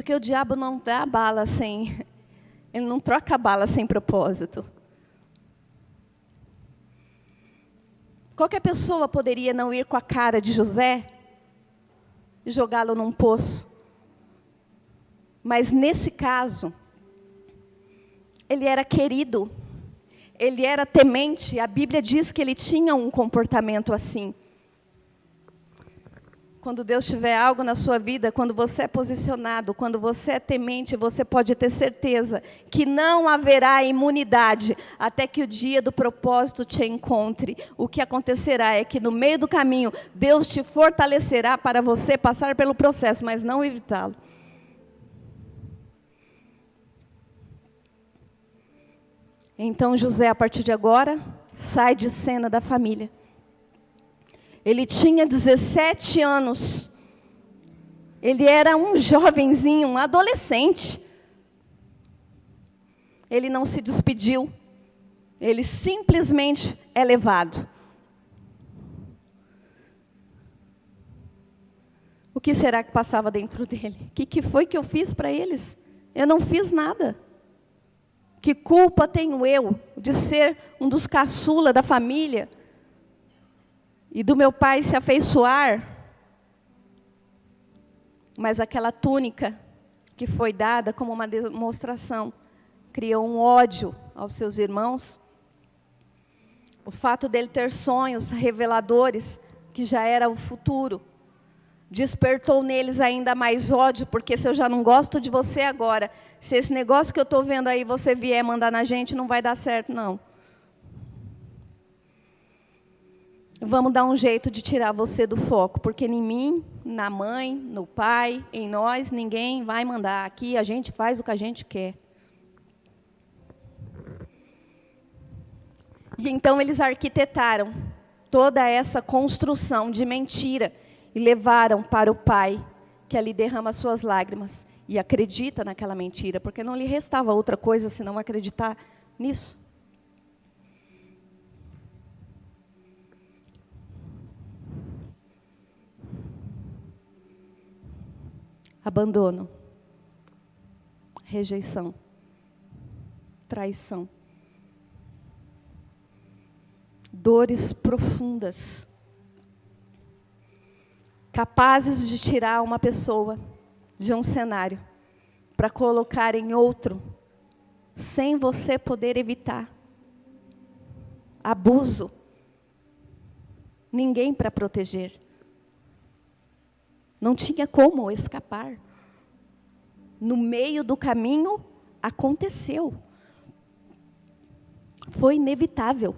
Porque o diabo não dá bala sem... Ele não troca bala sem propósito. Qualquer pessoa poderia não ir com a cara de José e jogá-lo num poço. Mas nesse caso, ele era querido, ele era temente. A Bíblia diz que ele tinha um comportamento assim. Quando Deus tiver algo na sua vida, quando você é posicionado, quando você é temente, você pode ter certeza que não haverá imunidade até que o dia do propósito te encontre. O que acontecerá é que no meio do caminho, Deus te fortalecerá para você passar pelo processo, mas não evitá-lo. Então José, a partir de agora, sai de cena da família. Ele tinha 17 anos. Ele era um jovenzinho, um adolescente. Ele não se despediu. Ele simplesmente é levado. O que será que passava dentro dele? O que foi que eu fiz para eles? Eu não fiz nada. Que culpa tenho eu de ser um dos caçula da família? E do meu pai se afeiçoar? Mas aquela túnica que foi dada como uma demonstração criou um ódio aos seus irmãos. O fato dele ter sonhos reveladores, que já era o futuro, despertou neles ainda mais ódio, porque se eu já não gosto de você agora, se esse negócio que eu estou vendo aí você vier mandar na gente, não vai dar certo, não. Vamos dar um jeito de tirar você do foco, porque em mim, na mãe, no pai, em nós, ninguém vai mandar. Aqui a gente faz o que a gente quer. E então eles arquitetaram toda essa construção de mentira e levaram para o pai, que ali derrama suas lágrimas e acredita naquela mentira, porque não lhe restava outra coisa senão acreditar nisso. Abandono, rejeição, traição, dores profundas, capazes de tirar uma pessoa de um cenário para colocar em outro, sem você poder evitar. Abuso, ninguém para proteger. Não tinha como escapar. No meio do caminho, aconteceu. Foi inevitável.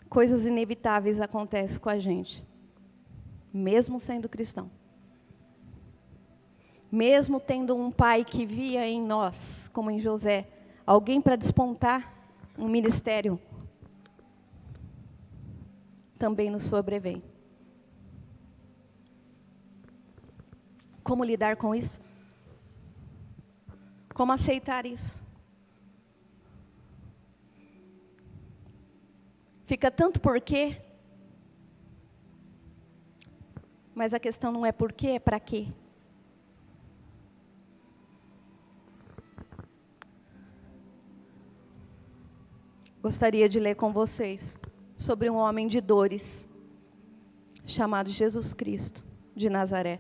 Coisas inevitáveis acontecem com a gente, mesmo sendo cristão. Mesmo tendo um pai que via em nós, como em José, alguém para despontar um ministério, também nos sobrevém. Como lidar com isso? Como aceitar isso? Fica tanto porquê, mas a questão não é porquê, é para quê. Gostaria de ler com vocês sobre um homem de dores, chamado Jesus Cristo de Nazaré.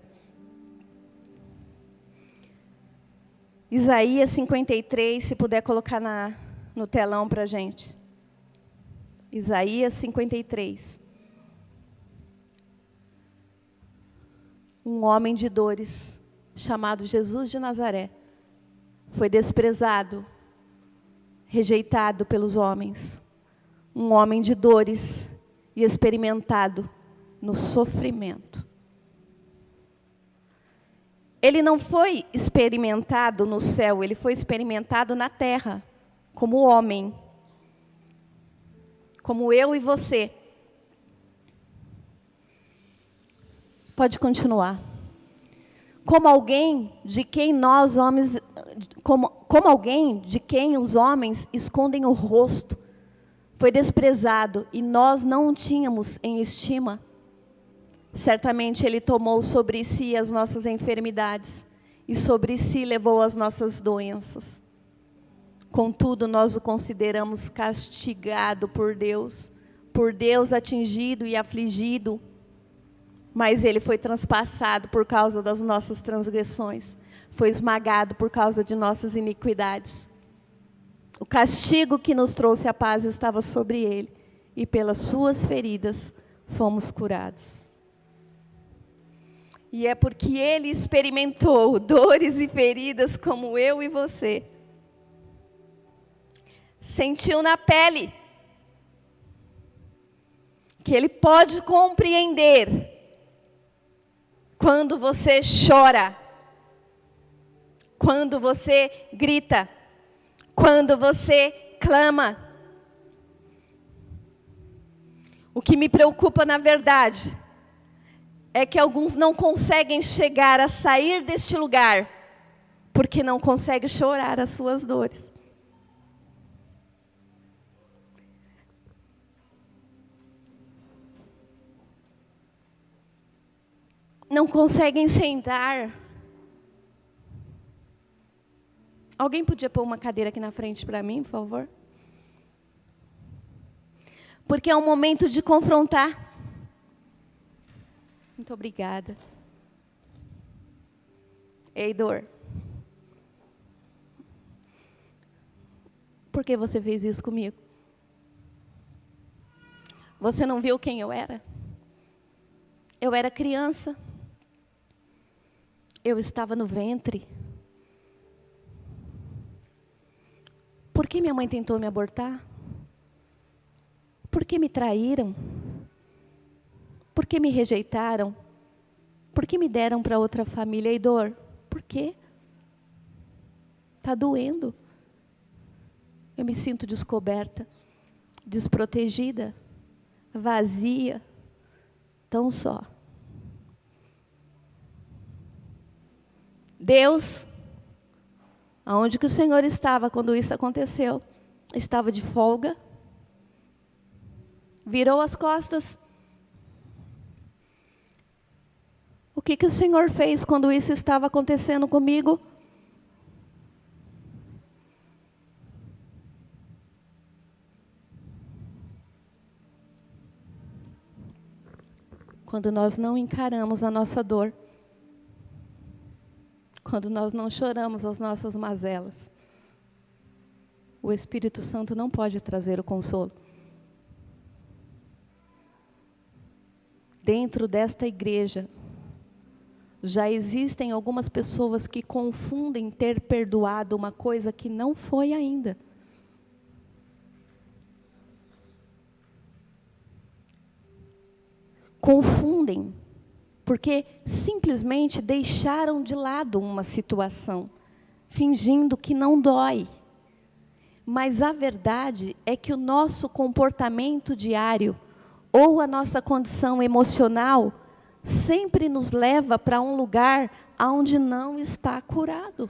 Isaías 53, se puder colocar no telão para a gente. Isaías 53. Um homem de dores, chamado Jesus de Nazaré, foi desprezado, rejeitado pelos homens. Um homem de dores e experimentado no sofrimento. Ele não foi experimentado no céu, ele foi experimentado na terra, como homem. Como eu e você. Pode continuar. Como alguém de quem nós homens, como alguém de quem os homens escondem o rosto, foi desprezado e nós não o tínhamos em estima. Certamente Ele tomou sobre si as nossas enfermidades e sobre si levou as nossas doenças. Contudo, nós o consideramos castigado por Deus atingido e afligido, mas Ele foi transpassado por causa das nossas transgressões, foi esmagado por causa de nossas iniquidades. O castigo que nos trouxe a paz estava sobre Ele, e pelas suas feridas fomos curados. E é porque Ele experimentou dores e feridas como eu e você. Sentiu na pele. Que Ele pode compreender quando você chora, quando você grita, quando você clama. O que me preocupa, na verdade, é que alguns não conseguem chegar a sair deste lugar, porque não conseguem chorar as suas dores. Não conseguem sentar. Alguém podia pôr uma cadeira aqui na frente para mim, por favor? Porque é um momento de confrontar. Muito obrigada. Ei, dor. Por que você fez isso comigo? Você não viu quem eu era? Eu era criança. Eu estava no ventre. Por que minha mãe tentou me abortar? Por que me traíram? Por que me rejeitaram? Por que me deram para outra família? E dor? Por quê? Está doendo. Eu me sinto descoberta, desprotegida, vazia, tão só. Deus, aonde que o Senhor estava quando isso aconteceu? Estava de folga? Virou as costas? O que que o Senhor fez quando isso estava acontecendo comigo? Quando nós não encaramos a nossa dor, quando nós não choramos as nossas mazelas, o Espírito Santo não pode trazer o consolo. Dentro desta igreja, já existem algumas pessoas que confundem ter perdoado uma coisa que não foi ainda. Confundem, porque simplesmente deixaram de lado uma situação, fingindo que não dói. Mas a verdade é que o nosso comportamento diário, ou a nossa condição emocional, sempre nos leva para um lugar onde não está curado.